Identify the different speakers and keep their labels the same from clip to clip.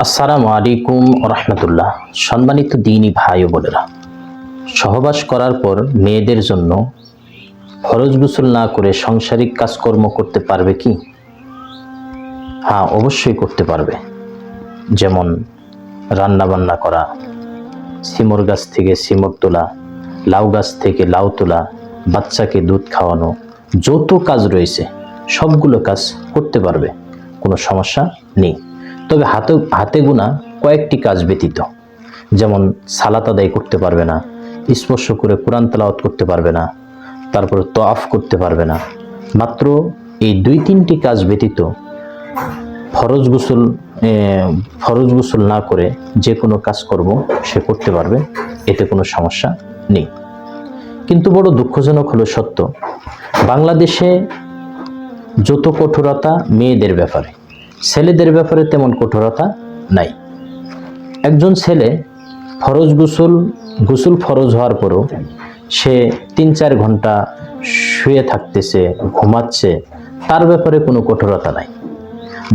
Speaker 1: আসসালামু আলাইকুম রহমতুল্লাহ। সম্মানিত দ্বীনী ভাই ও বোনেরা, সহবাস করার পর মেয়েদের জন্য ফরজ গোসল না করে সাংসারিক কাজকর্ম করতে পারবে কি? হ্যাঁ, অবশ্যই করতে পারবে। যেমন রান্না বান্না করা, সিমর গাছ থেকে সিমর তোলা, লাউ গাছ থেকে লাউ তোলা, বাচ্চাকে দুধ খাওয়ানো, যত কাজ রয়েছে সবগুলো কাজ করতে পারবে, কোনো সমস্যা নেই। তবে হাতে গোনা কয়েকটি কাজ ব্যতীত, যেমন সালাত আদায় করতে পারবে না, স্পর্শ করে কোরআন তেলাওয়াত করতে পারবে না, তারপরে তওয়াফ করতে পারবে না। মাত্র এই 2-3টি কাজ ব্যতীত ফরজ গোসল না করে যে কোনো কাজকর্ম সে করতে পারবে, এতে কোনো সমস্যা নেই। কিন্তু বড় দুঃখজনক হলো সত্য, বাংলাদেশে যত কঠোরতা মেয়েদের ব্যাপারে, ছেলেদের ব্যাপারে তেমন কঠোরতা নাই। একজন ছেলে গোসল ফরজ হওয়ার পরও সে 3-4 ঘন্টা শুয়ে থাকতেছে, ঘুমাচ্ছে, তার ব্যাপারে কোনো কঠোরতা নাই।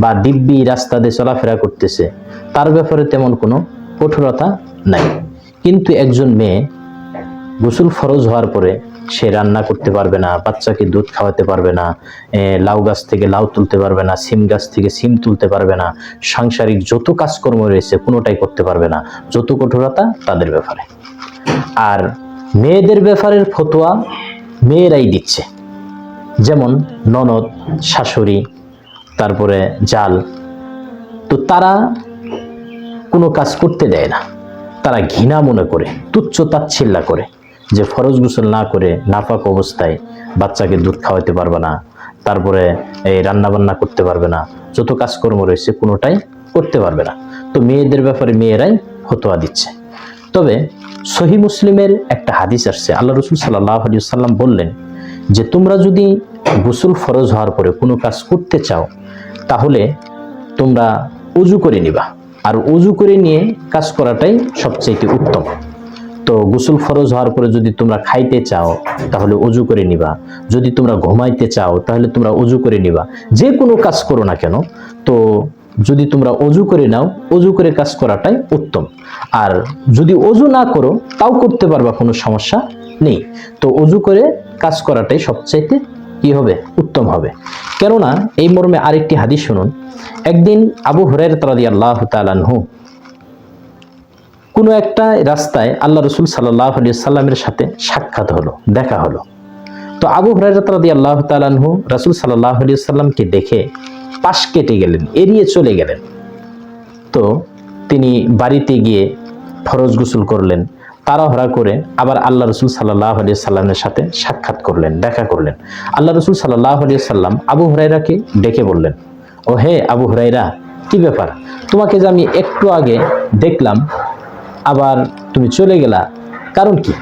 Speaker 1: বা দিব্যি রাস্তা দিয়ে চলাফেরা করতেছে, তার ব্যাপারে তেমন কোনো কঠোরতা নাই। কিন্তু একজন মেয়ে গোসল ফরজ হওয়ার পরে সে রান্না করতে পারবে না, বাচ্চাকে দুধ খাওয়াতে পারবে না, লাউ গাছ থেকে লাউ তুলতে পারবে না, সিম গাছ থেকে সিম তুলতে পারবে না, সাংসারিক যত কাজকর্ম রয়েছে কোনোটাই করতে পারবে না। যত কঠোরতা তাদের ব্যাপারে। আর মেয়েদের ব্যাপারের ফতোয়া মেয়েরাই দিচ্ছে, যেমন ননদ, শাশুড়ি, তারপরে জাল, তো তারা কোনো কাজ করতে দেয় না। তারা ঘৃণা মনে করে, তুচ্ছ তাচ্ছিল্য করে যে ফরজ গোসল না করে নাপাক অবস্থায় বাচ্চাকে দুধ খাওয়াতে পারবে না, তারপরে এই রান্না বান্না করতে পারবে না, যত কাজকর্ম রয়েছে কোনোটাই করতে পারবে না। তো মেয়েদের ব্যাপারে মেয়েরাই ফতোয়া দিচ্ছে। তবে সহিহ মুসলিমের একটা হাদিস আসছে, আল্লাহ রাসূল সাল্লাল্লাহু আলাইহি ওয়াসাল্লাম বললেন যে তোমরা যদি গোসল ফরজ হওয়ার পরে কোনো কাজ করতে চাও তাহলে তোমরা ওযু করে নিবা, আর ওযু করে নিয়ে কাজ করাটাই সবচেয়ে উত্তম। তো গোসল ফরজ হওয়ার পরে যদি তোমরা খাইতে চাও তাহলে ওযু করে নিবা, যদি তোমরা ঘুমাইতে চাও তাহলে তোমরা ওযু করে নিবা। যে কোনো কাজ করো না কেন, তো যদি তোমরা ওযু করে নাও, ওযু করে কাজ করাটাই উত্তম। আর যদি ওযু না করো তাও করতে পারবা, কোনো সমস্যা নেই। তো ওযু করে কাজ করাটাই সবচাইতে কি হবে? উত্তম হবে। কেননা এই মর্মে আরেকটি হাদিস শুনুন। একদিন আবু হুরায়রা রাদিয়াল্লাহু তাআলা আনহু কোনো একটা রাস্তায় আল্লাহ রাসূল সাল্লাল্লাহু আলাইহি ওয়াসাল্লামের সাথে সাক্ষাৎ হলো, দেখা হলো। তো আবু হুরায়রা রাদিয়াল্লাহু তাআলা আনহু রাসূল সাল্লাল্লাহু আলাইহি ওয়াসাল্লামকে দেখে পাশ কেটে গেলেন, এড়িয়ে চলে গেলেন। তো তিনি বাড়িতে গিয়ে ফরজ গোসল করলেন, তাড়াহুড়া করে আবার আল্লাহ রাসূল সাল্লাল্লাহু আলাইহি ওয়াসাল্লামের সাথে সাক্ষাৎ করলেন, দেখা করলেন। আল্লাহ রাসূল সাল্লাল্লাহু আলাইহি ওয়াসাল্লাম আবু হুরায়রাকে ডেকে বললেন, ও হে আবু হুরায়রা, কি ব্যাপার? তোমাকে যে আমি একটু আগে দেখলাম আবার তুমি চলে গেলা, কারণ কি?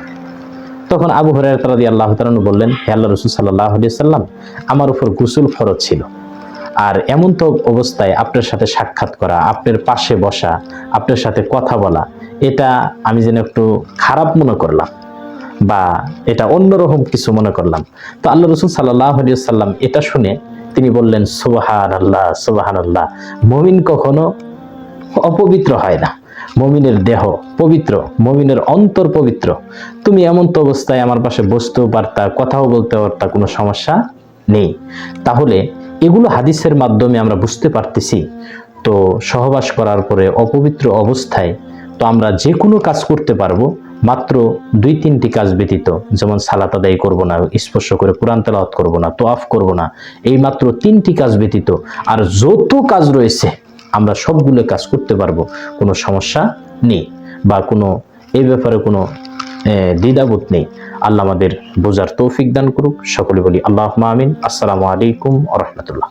Speaker 1: তখন আবু হুরায়রা রাদিয়াল্লাহু তাআলা বললেন, হে আল্লাহ রাসূল সাল্লাল্লাহু আলাইহি ওয়াসাল্লাম, আমার উপর গোসল ফরজ ছিল, আর এমন তো অবস্থায় আপনার সাথে সাক্ষাৎ করা, আপনার পাশে বসা, আপনার সাথে কথা বলা, এটা আমি যেন একটু খারাপ মনে করলাম, বা এটা অন্যরকম কিছু মনে করলাম। তো আল্লাহ রাসূল সাল্লাল্লাহু আলাইহি ওয়াসাল্লাম এটা শুনে তিনি বললেন, সুবহানাল্লাহ, সুবহানাল্লাহ, মুমিন কখনো অপবিত্র হয় না। মুমিনের দেহ পবিত্র, মুমিনের অন্তর পবিত্র। তুমি এমন তো অবস্থায় আমার পাশে বসতেও পারতা, কথাও বলতে পারতা, কোনো সমস্যা নেই। তাহলে এগুলো হাদিসের মাধ্যমে আমরা বুঝতে পারতেছি, তো সহবাস করার পরে অপবিত্র অবস্থায় তো আমরা যে কোনো কাজ করতে পারবো, মাত্র 2-3টি কাজ ব্যতীত, যেমন সালাত আদায় করবো না, স্পর্শ করে কোরআন তেলাওয়াত করবো না, তওয়াফ করবো না, এই মাত্র 3টি কাজ ব্যতীত আর যত কাজ রয়েছে আমরা সবগুলো কাজ করতে পারবো, কোনো সমস্যা নেই, বা কোনো এই ব্যাপারে কোনো দ্বিধাবোধ নেই। আল্লাহ আমাদের বোঝার তৌফিক দান করুক। সকলে বলি আল্লাহুম্মা আমিন। আসসালামু আলাইকুম ওয়া রাহমাতুল্লাহ।